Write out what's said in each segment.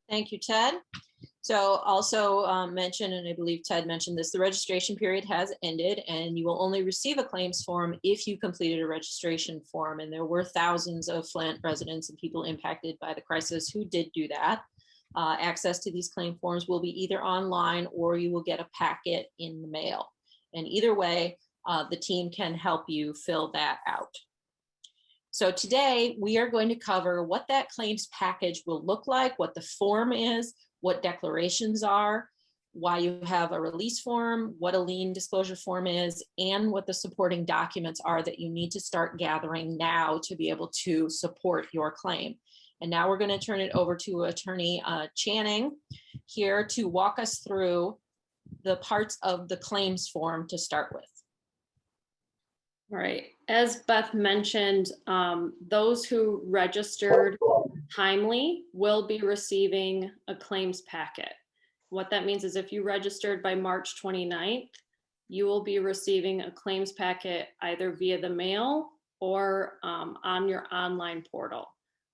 Thank you, Ted. So also mention, and I believe Ted mentioned this, the registration period has ended and you will only receive a claims form if you completed a registration form. And there were thousands of Flint residents and people impacted by the crisis who did do that. Access to these claim forms will be either online or you will get a packet in the mail. And either way, the team can help you fill that out. So today we are going to cover what that claims package will look like, what the form is, what declarations are, why you have a release form, what a lien disclosure form is, and what the supporting documents are that you need to start gathering now to be able to support your claim. And now we're going to turn it over to Attorney Channing here to walk us through the parts of the claims form to start with. All right, as Beth mentioned, those who registered timely will be receiving a claims packet. What that means is if you registered by March 29th, you will be receiving a claims packet either via the mail or on your online portal.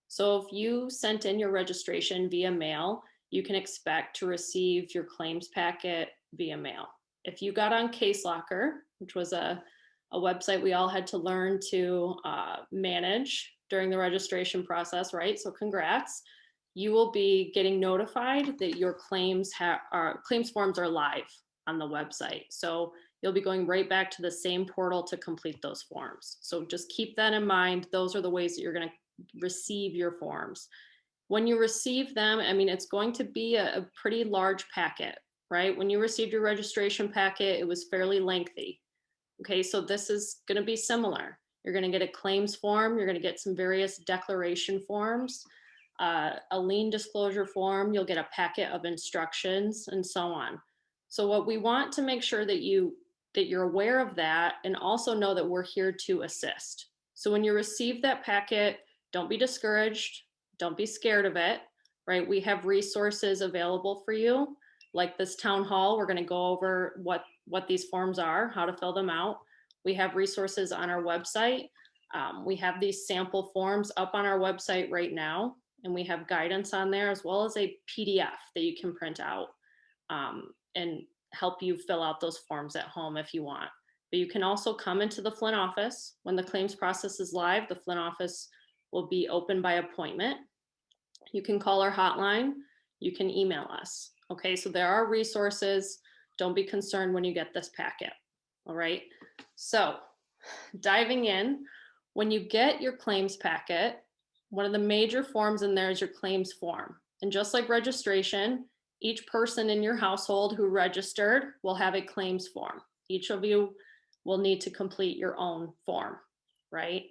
So if you sent in your registration via mail, you can expect to receive your claims packet via mail. If you got on Case Locker, which was a website we all had to learn to manage during the registration process, right? So congrats. You will be getting notified that your claims forms are live on the website. So you'll be going right back to the same portal to complete those forms. So just keep that in mind. Those are the ways that you're going to receive your forms. When you receive them, I mean, it's going to be a pretty large packet, right? When you received your registration packet, it was fairly lengthy. Okay, so this is going to be similar. You're going to get a claims form. You're going to get some various declaration forms, a lien disclosure form. You'll get a packet of instructions and so on. So what we want to make sure that you're aware of that and also know that we're here to assist. So when you receive that packet, don't be discouraged. Don't be scared of it, right? We have resources available for you. Like this town hall, we're going to go over what these forms are, how to fill them out. We have resources on our website. We have these sample forms up on our website right now, and we have guidance on there as well as a PDF that you can print out and help you fill out those forms at home if you want. But you can also come into the Flint office. When the claims process is live, the Flint office will be open by appointment. You can call our hotline. You can email us. Okay, so there are resources. Don't be concerned when you get this packet. All right, so diving in, when you get your claims packet, one of the major forms in there is your claims form. And just like registration, each person in your household who registered will have a claims form. Each of you will need to complete your own form, right?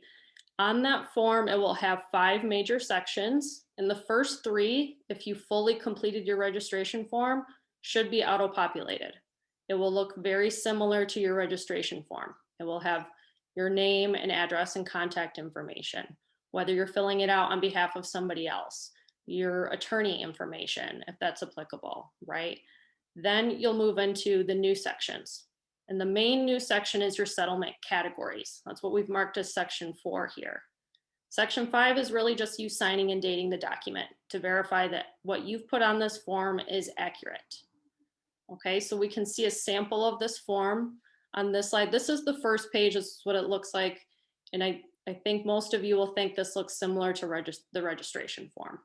On that form, it will have 5 major sections. And the first 3, if you fully completed your registration form, should be auto-populated. It will look very similar to your registration form. It will have your name and address and contact information, whether you're filling it out on behalf of somebody else, your attorney information, if that's applicable, right? Then you'll move into the new sections. And the main new section is your settlement categories. That's what we've marked as section 4 here. Section 5 is really just you signing and dating the document to verify that what you've put on this form is accurate. Okay, so we can see a sample of this form on this slide. This is the first page. This is what it looks like. And I think most of you will think this looks similar to the registration form.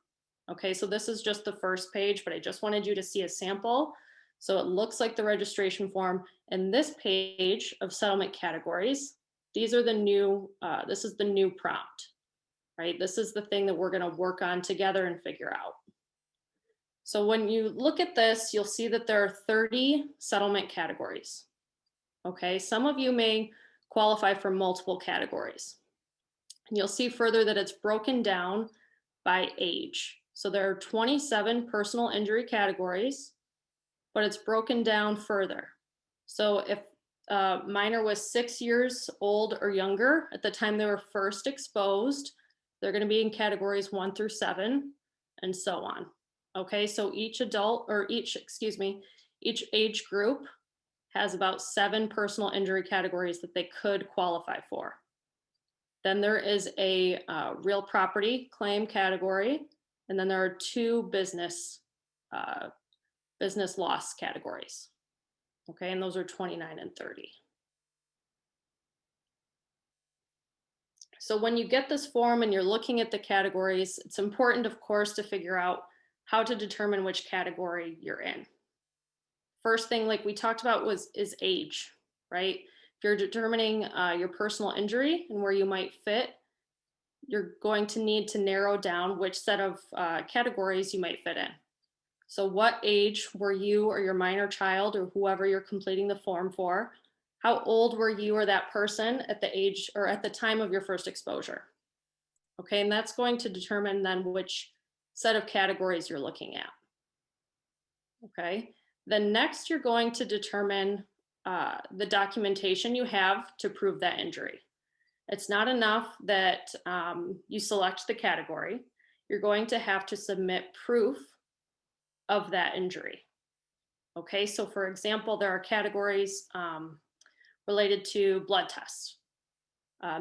Okay, so this is just the first page, but I just wanted you to see a sample. So it looks like the registration form. And this page of settlement categories, these are the new, this is the new prompt, right? This is the thing that we're going to work on together and figure out. So when you look at this, you'll see that there are 30 settlement categories. Okay, some of you may qualify for multiple categories. And you'll see further that it's broken down by age. So there are 27 personal injury categories, but it's broken down further. So if a minor was 6 years old or younger at the time they were first exposed, they're going to be in categories 1 through 7 and so on. Okay, so each age group has about 7 personal injury categories that they could qualify for. Then there is a real property claim category, and then there are 2 business business loss categories. Okay, and those are 29 and 30. So when you get this form and you're looking at the categories, it's important, of course, to figure out how to determine which category you're in. First thing, like we talked about, is age, right? If you're determining your personal injury and where you might fit, you're going to need to narrow down which set of categories you might fit in. So what age were you or your minor child or whoever you're completing the form for? How old were you or that person at the age or at the time of your first exposure? Okay, and that's going to determine then which set of categories you're looking at. Okay, then next you're going to determine the documentation you have to prove that injury. It's not enough that you select the category. You're going to have to submit proof of that injury. Okay, so for example, there are categories related to blood tests.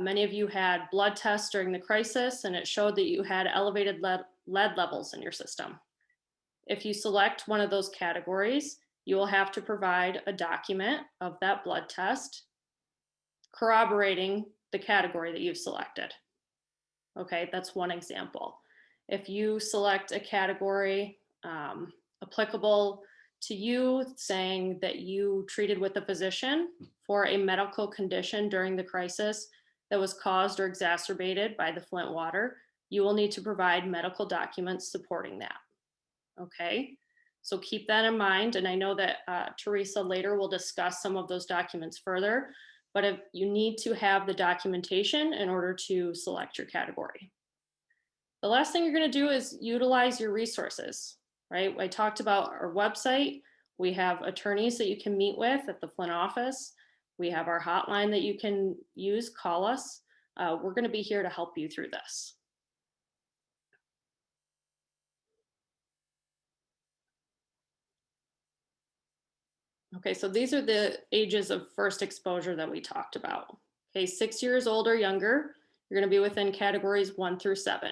Many of you had blood tests during the crisis and it showed that you had elevated lead levels in your system. If you select one of those categories, you will have to provide a document of that blood test corroborating the category that you've selected. Okay, that's one example. If you select a category applicable to you, saying that you treated with a physician for a medical condition during the crisis that was caused or exacerbated by the Flint water, you will need to provide medical documents supporting that. Okay, so keep that in mind. And I know that Teresa later will discuss some of those documents further, but if you need to have the documentation in order to select your category. The last thing you're going to do is utilize your resources, right? I talked about our website. We have attorneys that you can meet with at the Flint office. We have our hotline that you can use, call us. We're going to be here to help you through this. Okay, so these are the ages of first exposure that we talked about. Okay, 6 years old or younger, you're going to be within categories 1 through 7.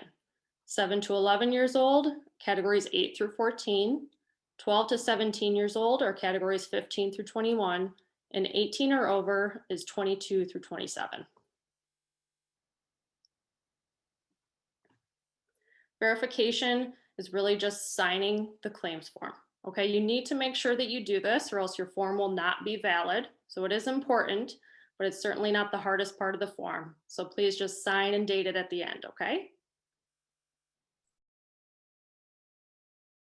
7 to 11 years old, categories 8 through 14. 12 to 17 years old are categories 15 through 21. And 18 or over is 22 through 27. Verification is really just signing the claims form. Okay, you need to make sure that you do this or else your form will not be valid. So it is important, but it's certainly not the hardest part of the form. So please just sign and date it at the end, okay?